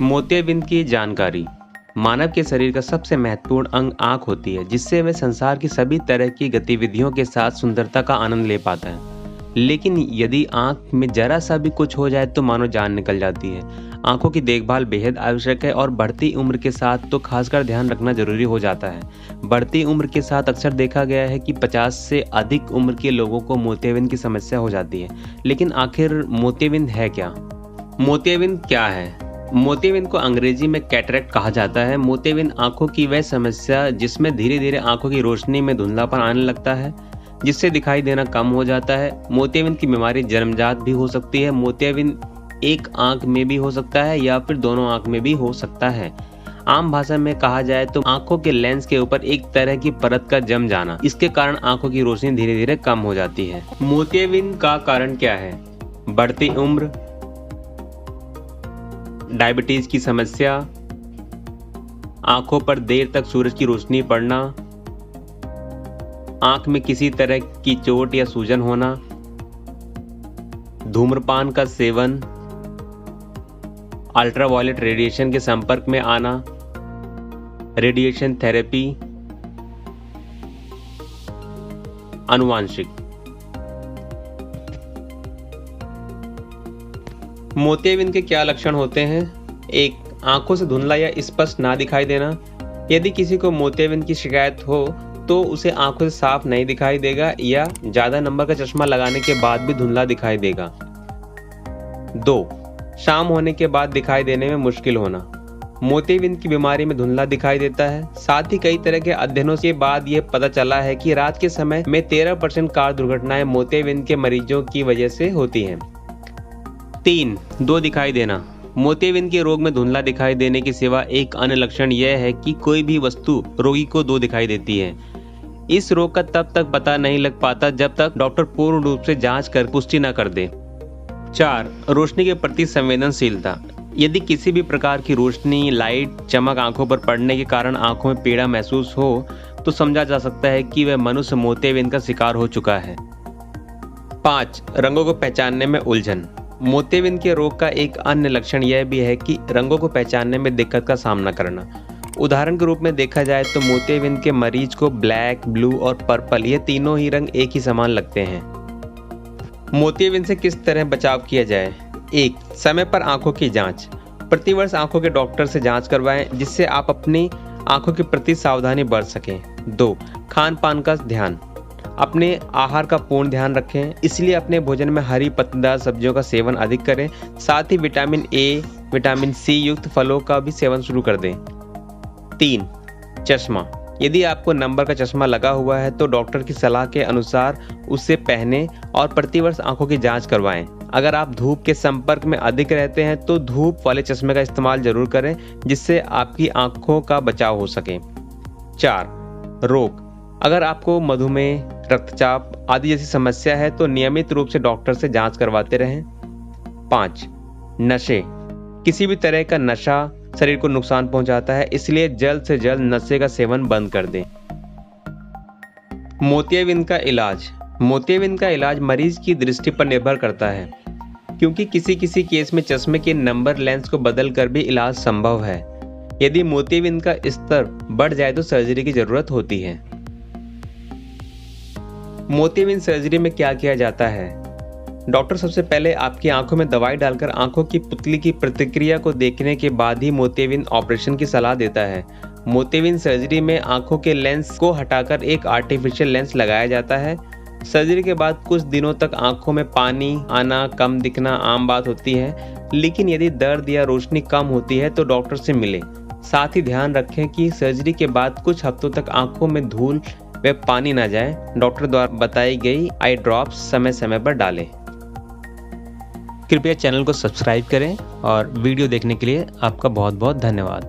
मोतियाबिंद की जानकारी। मानव के शरीर का सबसे महत्वपूर्ण अंग आँख होती है, जिससे वह संसार की सभी तरह की गतिविधियों के साथ सुंदरता का आनंद ले पाता है। लेकिन यदि आँख में जरा सा भी कुछ हो जाए तो मानो जान निकल जाती है। आँखों की देखभाल बेहद आवश्यक है और बढ़ती उम्र के साथ तो खासकर ध्यान रखना जरूरी हो जाता है। बढ़ती उम्र के साथ अक्सर देखा गया है कि 50 से अधिक उम्र के लोगों को मोतियाबिंद की समस्या हो जाती है। लेकिन आखिर मोतियाबिंद है क्या? मोतियाबिंद क्या है? मोतियाबिंद को अंग्रेजी में कैटरेक्ट कहा जाता है। मोतियाबिंद आंखों की वह समस्या जिसमें धीरे धीरे आंखों की रोशनी में धुंधलापन आने लगता है, जिससे दिखाई देना कम हो जाता है। मोतियाबिंद की बीमारी जन्मजात भी हो सकती है। मोतियाबिंद एक आंख में भी हो सकता है या फिर दोनों आंख में भी हो सकता है। आम भाषा में कहा जाए तो आंखों के लेंस के ऊपर एक तरह की परत का जम जाना। इसके कारण आंखों की रोशनी धीरे धीरे कम हो जाती है। मोतियाबिंद का कारण क्या है? बढ़ती उम्र, डायबिटीज की समस्या, आंखों पर देर तक सूरज की रोशनी पड़ना, आंख में किसी तरह की चोट या सूजन होना, धूम्रपान का सेवन, अल्ट्रावायलेट रेडिएशन के संपर्क में आना, रेडिएशन थेरेपी, आनुवांशिक। मोतियाबिंद के क्या लक्षण होते हैं? 1. आंखों से धुंधला या स्पष्ट ना दिखाई देना। यदि किसी को मोतियाबिंद की शिकायत हो तो उसे आंखों से साफ नहीं दिखाई देगा या ज्यादा नंबर का चश्मा लगाने के बाद भी धुंधला दिखाई देगा। 2. शाम होने के बाद दिखाई देने में मुश्किल होना। मोतियाबिंद की बीमारी में धुंधला दिखाई देता है। साथ ही कई तरह के अध्ययनों के बाद यह पता चला है कि रात के समय में 13% कार दुर्घटनाएं मोतियाबिंद के मरीजों की वजह से होती हैं। 3. दो दिखाई देना। मोतियाबिंद के रोग में धुंधला दिखाई देने के सिवा एक अन्य लक्षण यह है कि कोई भी वस्तु रोगी को दो दिखाई देती है। इस रोग का तब तक पता नहीं लग पाता जब तक डॉक्टर पूर्ण रूप से जांच कर पुष्टि न कर दे। 4. रोशनी के प्रति संवेदनशीलता। यदि किसी भी प्रकार की रोशनी, लाइट, चमक आंखों पर पड़ने के कारण आंखों में पीड़ा महसूस हो तो समझा जा सकता है कि वह मनुष्य मोतियाबिंद का शिकार हो चुका है। 5. रंगों को पहचानने में उलझन। मोतियाबिंद के रोग का एक अन्य लक्षण यह भी है कि रंगों को पहचानने में दिक्कत का सामना करना। उदाहरण के रूप में देखा जाए तो मोतियाबिंद के मरीज को ब्लैक, ब्लू और पर्पल ये तीनों ही रंग एक ही समान लगते हैं। मोतियाबिंद से किस तरह बचाव किया जाए? 1. समय पर आंखों की जांच। प्रतिवर्ष आंखों के डॉक्टर से जांच करवाएं जिससे आप अपनी आंखों के प्रति सावधानी बरत सकें। 2. खान पान का ध्यान। अपने आहार का पूर्ण ध्यान रखें, इसलिए अपने भोजन में हरी पत्तेदार सब्जियों का सेवन अधिक करें। साथ ही विटामिन ए, विटामिन सी युक्त फलों का भी सेवन शुरू कर दें। 3. चश्मा। यदि आपको नंबर का चश्मा लगा हुआ है तो डॉक्टर की सलाह के अनुसार उसे पहने और प्रतिवर्ष आंखों की जांच करवाएं। अगर आप धूप के संपर्क में अधिक रहते हैं तो धूप वाले चश्मे का इस्तेमाल जरूर करें जिससे आपकी आंखों का बचाव हो सके। 4. रोग। अगर आपको मधुमेह, रक्तचाप आदि जैसी समस्या है तो नियमित रूप से डॉक्टर से जांच करवाते रहें। 5. नशे। किसी भी तरह का नशा शरीर को नुकसान पहुंचाता है, इसलिए जल्द से जल्द नशे का सेवन बंद कर दें। मोतियाबिंद का इलाज। मोतियाबिंद का इलाज मरीज की दृष्टि पर निर्भर करता है, क्योंकि किसी किसी केस में चश्मे के नंबर लेंस को बदल कर भी इलाज संभव है। यदि मोतियाबिंद का स्तर बढ़ जाए तो सर्जरी की जरूरत होती है। मोतियाबिंद सर्जरी में क्या किया जाता है? डॉक्टर सबसे पहले आपकी आंखों में दवाई डालकर आंखों की पुतली की प्रतिक्रिया को देखने के बाद ही मोतियाबिंद ऑपरेशन की सलाह देता है। मोतियाबिंद सर्जरी में आंखों के लेंस को हटाकर एक आर्टिफिशियल लेंस लगाया जाता है। सर्जरी के बाद कुछ दिनों तक आंखों में पानी आना, कम दिखना आम बात होती है, लेकिन यदि दर्द या रोशनी कम होती है तो डॉक्टर से मिलें। साथ ही ध्यान रखें कि सर्जरी के बाद कुछ हफ्तों तक आंखों में धूल व पानी न जाए। डॉक्टर द्वारा बताई गई आई ड्रॉप्स समय समय पर डालें। कृपया चैनल को सब्सक्राइब करें और वीडियो देखने के लिए आपका बहुत बहुत धन्यवाद।